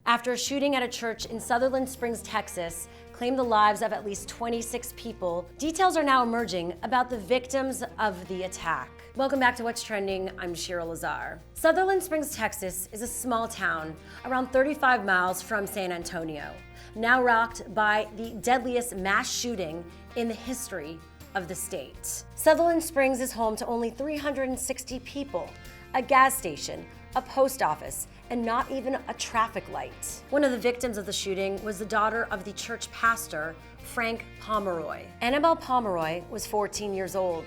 after a shooting at a church in Sutherland Springs, Texas, claimed the lives of at least 26 people. Details are now emerging about the victims of the attack. Welcome back to What's Trending. I'm Shira Lazar. Sutherland Springs, Texas is a small town around 35 miles from San Antonio, now rocked by the deadliest mass shooting in the history of the state. Sutherland Springs is home to only 360 people, a gas station, a post office, and not even a traffic light. One of the victims of the shooting was the daughter of the church pastor, Frank Pomeroy. Annabelle Pomeroy was 14 years old,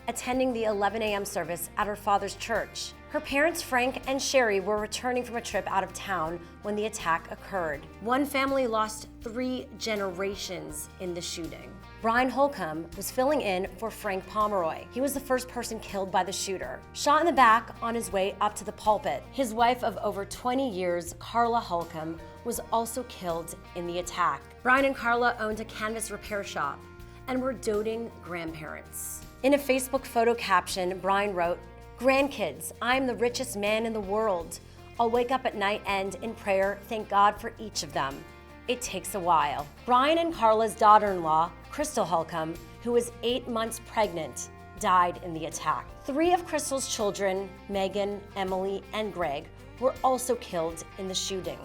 attending the 11 a.m. service at her father's church. Her parents, Frank and Sherry, were returning from a trip out of town when the attack occurred. One family lost 3 generations in the shooting. Brian Holcomb was filling in for Frank Pomeroy. He was the first person killed by the shooter, shot in the back on his way up to the pulpit. His wife of over 20 years, Carla Holcomb, was also killed in the attack. Brian and Carla owned a canvas repair shop and were doting grandparents. In a Facebook photo caption, Brian wrote, "Grandkids, I'm the richest man in the world. I'll wake up at night and, in prayer, thank God for each of them. It takes a while." Brian and Carla's daughter-in-law, Crystal Holcomb, who was 8 months pregnant, died in the attack. 3 of Crystal's children, Megan, Emily, and Greg, were also killed in the shooting.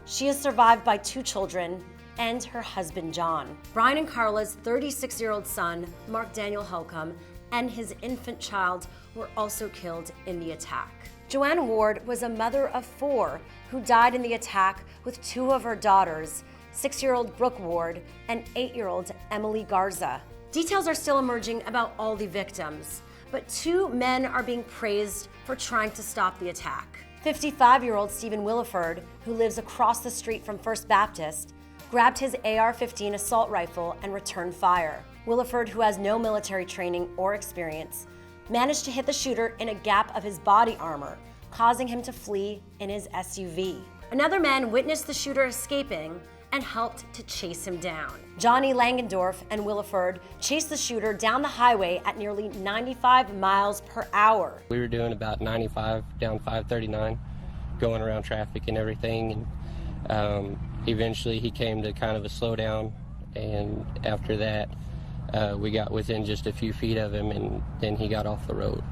She is survived by 2 children and her husband, John. Brian and Carla's 36-year-old son, Mark Daniel Holcomb, and his infant child were also killed in the attack. Joanne Ward was a mother of 4 who died in the attack with 2 of her daughters, 6-year-old Brooke Ward and 8-year-old Emily Garza. Details are still emerging about all the victims, but 2 men are being praised for trying to stop the attack. 55-year-old Stephen Williford, who lives across the street from First Baptist, grabbed his AR-15 assault rifle and returned fire. Williford, who has no military training or experience, managed to hit the shooter in a gap of his body armor, causing him to flee in his SUV. Another man witnessed the shooter escaping and helped to chase him down. Johnny Langendorf and Williford chased the shooter down the highway at nearly 95 miles per hour. We were doing about 95 down 539, going around traffic and everything. And eventually he came to kind of a slowdown, and after that, we got within just a few feet of him, and then he got off the road.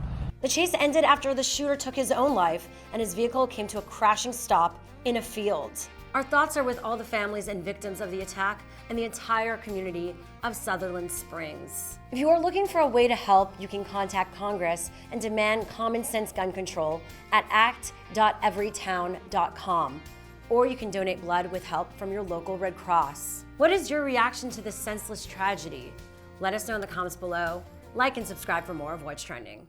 The chase ended after the shooter took his own life and his vehicle came to a crashing stop in a field. Our thoughts are with all the families and victims of the attack and the entire community of Sutherland Springs. If you are looking for a way to help, you can contact Congress and demand common sense gun control at act.everytown.com, or you can donate blood with help from your local Red Cross. What is your reaction to this senseless tragedy? Let us know in the comments below. Like and subscribe for more of What's Trending.